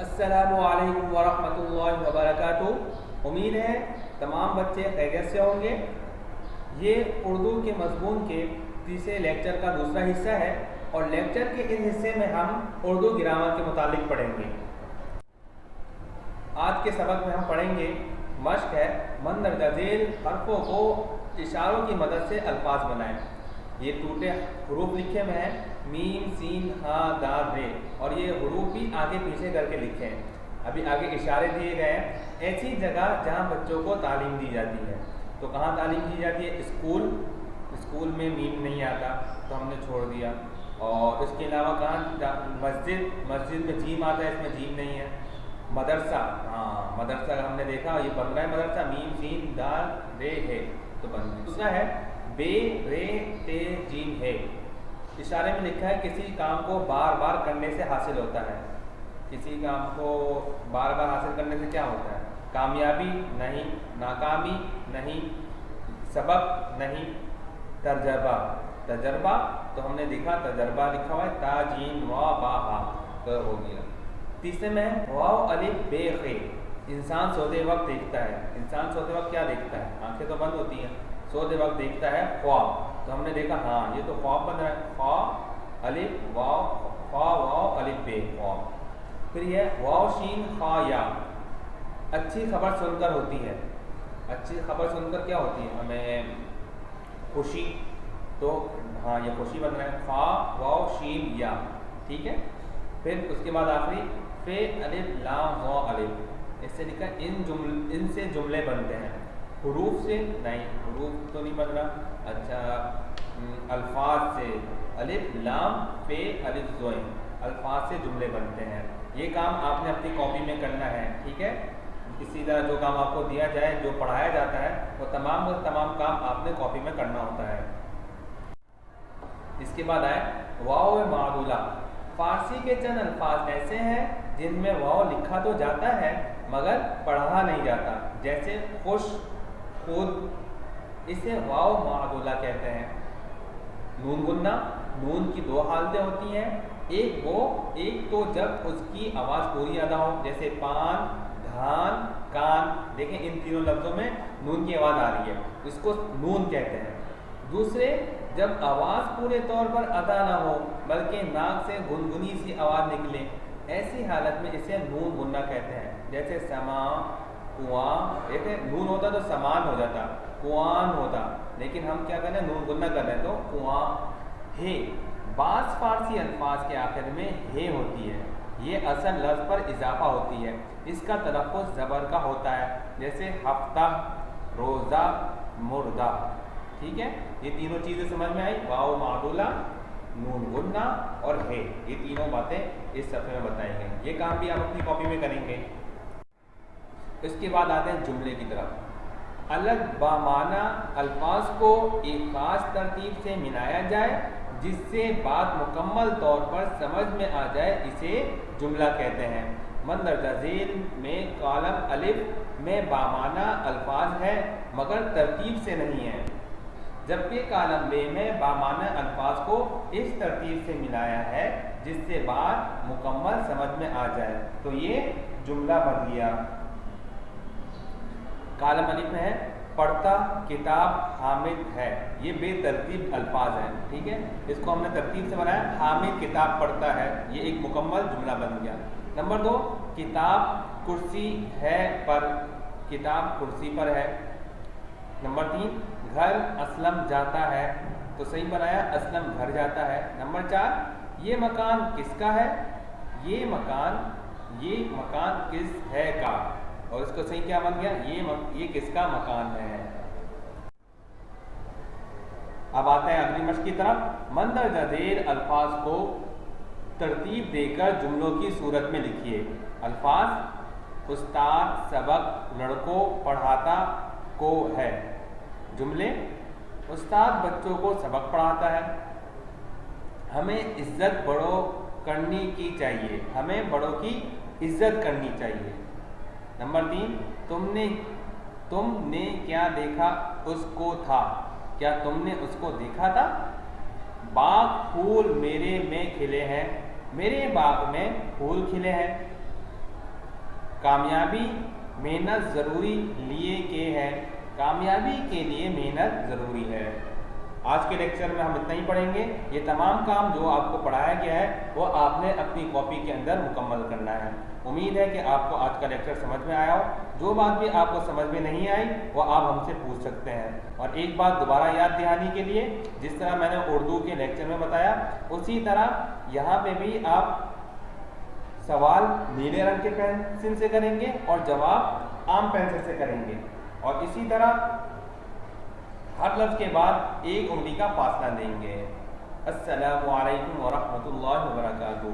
السلام علیکم ورحمۃ اللہ وبرکاتہ۔ امید ہے تمام بچے خیریت سے ہوں گے۔ یہ اردو کے مضمون کے تیسرے لیکچر کا دوسرا حصہ ہے اور لیکچر کے اس حصے میں ہم اردو گرامر کے متعلق پڑھیں گے۔ آج کے سبق میں ہم پڑھیں گے، مشق ہے مندرجہ ذیل حرفوں کو اشاروں کی مدد سے الفاظ بنائیں۔ یہ ٹوٹے حروف لکھے ہوئے ہیں، میم سین ہا دال رے، اور یہ حروف بھی آگے پیچھے کر کے لکھے ہیں۔ ابھی آگے اشارے دیے گئے ہیں۔ ایسی جگہ جہاں بچوں کو تعلیم دی جاتی ہے، تو کہاں تعلیم دی جاتی ہے؟ اسکول میں میم نہیں آتا تو ہم نے چھوڑ دیا، اور اس کے علاوہ کہاں؟ مسجد میں جیم آتا ہے، اس میں جیم نہیں ہے۔ مدرسہ، مدرسہ ہم نے دیکھا یہ بن رہا ہے، مدرسہ میم سین دال رے ہے تو بن رہا ہے۔ دوسرا ہے بے رے تے جیم ہے۔ اشارے میں لکھا ہے کسی کام کو بار بار کرنے سے حاصل ہوتا ہے۔ کسی کام کو بار بار حاصل کرنے سے کیا ہوتا ہے؟ کامیابی نہیں، ناکامی نہیں، سبق نہیں، تجربہ تو ہم نے دیکھا تجربہ لکھا ہوا ہے تا جیم وا با ہا تو ہو گیا۔ تیسرے میں واو الف بے خے۔ انسان سوتے وقت دیکھتا ہے، انسان سوتے وقت کیا دیکھتا ہے؟ آنکھیں تو بند ہوتی ہیں، سوتے وقت دیکھتا ہے خواب، تو ہم نے دیکھا یہ تو خواب بن رہا ہے، خا الف واو خا واو الف بے خواب۔ پھر یہ واو شین خا یا، اچھی خبر سن کر ہوتی ہے۔ اچھی خبر سن کر کیا ہوتی ہے؟ ہمیں خوشی، تو یہ خوشی بن رہا ہے، خا واو شین یا، ٹھیک ہے۔ پھر اس کے بعد آخری فے الف لام وا الف، اس سے لکھا ان سے جملے بنتے ہیں، حروف سے نہیں، حروف تو نہیں بن رہا۔ اچھا، الفاظ سے، الف لام فے الف زوئیں، الفاظ سے جملے بنتے ہیں۔ یہ کام آپ نے اپنی کاپی میں کرنا ہے، ٹھیک ہے۔ اسی طرح جو کام آپ کو دیا جائے، جو پڑھایا جاتا ہے، وہ تمام کام آپ نے کاپی میں کرنا ہوتا ہے۔ اس کے بعد آئے واو معدولہ۔ فارسی کے چند الفاظ ایسے ہیں جن میں واو لکھا تو جاتا ہے مگر پڑھا نہیں جاتا، جیسے خوش، خود، اسے واو معدولہ کہتے ہیں۔ نون گننا، نون کی دو حالتیں ہوتی ہیں، ایک تو جب اس کی آواز پوری ادا ہو، جیسے پان، دھان، کان، دیکھیں ان تینوں لفظوں میں نون کی آواز آ رہی ہے، اس کو نون کہتے ہیں۔ دوسرے، جب آواز پورے طور پر ادا نہ ہو بلکہ ناک سے گنگنی سی آواز نکلے، ایسی حالت میں اسے نون گننا کہتے ہیں، جیسے سما، کنواں، دیکھیں نون ہوتا تو سمان ہو جاتا، کوان ہوتا، لیکن ہم کیا کر رہے ہیں؟ نون گننا کر رہے ہیں، تو کنواں ہے۔ بعض فارسی الفاظ کے آخر میں ہے ہوتی ہے، یہ اصل لفظ پر اضافہ ہوتی ہے، اس کا تلفظ زبر کا ہوتا ہے، جیسے ہفتہ، روزہ، مردہ، ٹھیک ہے۔ یہ تینوں چیزیں سمجھ میں آئی، واو معدولہ، نون گننا اور ہے، یہ تینوں باتیں اس صفحے میں بتائی گئی۔ یہ کام بھی آپ اپنی کاپی میں کریں گے۔ اس کے بعد آتے ہیں جملے کی طرف۔ الگ بامعنی الفاظ کو ایک خاص ترتیب سے ملایا جائے جس سے بات مکمل طور پر سمجھ میں آ جائے، اسے جملہ کہتے ہیں۔ مندرجہ ذیل میں کالم الف میں بامعنی الفاظ ہیں مگر ترتیب سے نہیں ہیں، جبکہ کالم بے میں بامعنی الفاظ کو اس ترتیب سے ملایا ہے جس سے بات مکمل سمجھ میں آ جائے، تو یہ جملہ بن گیا۔ کالم الف میں ہے پڑھتا کتاب حامد ہے، یہ بے ترتیب الفاظ ہیں، ٹھیک ہے، اس کو ہم نے ترتیب سے بنایا، حامد کتاب پڑھتا ہے، یہ ایک مکمل جملہ بن گیا۔ نمبر 2، کتاب کرسی ہے پر، کتاب کرسی پر ہے۔ نمبر 3، گھر اسلم جاتا ہے، تو صحیح بنایا اسلم گھر جاتا ہے۔ نمبر 4، یہ مکان کس کا ہے؟ یہ مکان کس ہے کا، اور اس کو صحیح کیا بن گیا؟ یہ کس کا مکان ہے۔ اب آتے ہیں اگلی مشق کی طرف۔ مندرجہ ذیل الفاظ کو ترتیب دے کر جملوں کی صورت میں لکھیے۔ الفاظ: استاد سبق لڑکوں پڑھاتا کو ہے۔ جملے: استاد بچوں کو سبق پڑھاتا ہے، ہمیں عزت بڑوں کرنی کی چاہیے، ہمیں بڑوں کی عزت کرنی چاہیے۔ نمبر 3، تم نے کیا دیکھا اس کو تھا، کیا تم نے اس کو دیکھا تھا؟ باغ پھول میرے میں کھلے ہیں، میرے باغ میں پھول کھلے ہیں۔ کامیابی محنت ضروری لیے کہ ہے، کامیابی کے لیے محنت ضروری ہے۔ آج کے لیکچر میں ہم اتنا ہی پڑھیں گے۔ یہ تمام کام جو آپ کو پڑھایا گیا ہے وہ آپ نے اپنی کاپی کے اندر مکمل کرنا ہے۔ امید ہے کہ آپ کو آج کا لیکچر سمجھ میں آیا ہو۔ جو بات بھی آپ کو سمجھ میں نہیں آئی وہ آپ ہم سے پوچھ سکتے ہیں۔ اور ایک بات دوبارہ یاد دہانی کے لیے، جس طرح میں نے اردو کے لیکچر میں بتایا، اسی طرح یہاں پہ بھی آپ سوال نیلے رنگ کے پینسل سے کریں گے اور جواب عام پینسل سے کریں گے، اور اسی طرح ہر لفظ کے بعد ایک انگلی کا فاصلہ دیں گے۔ السلام علیکم ورحمۃ اللہ وبرکاتہ۔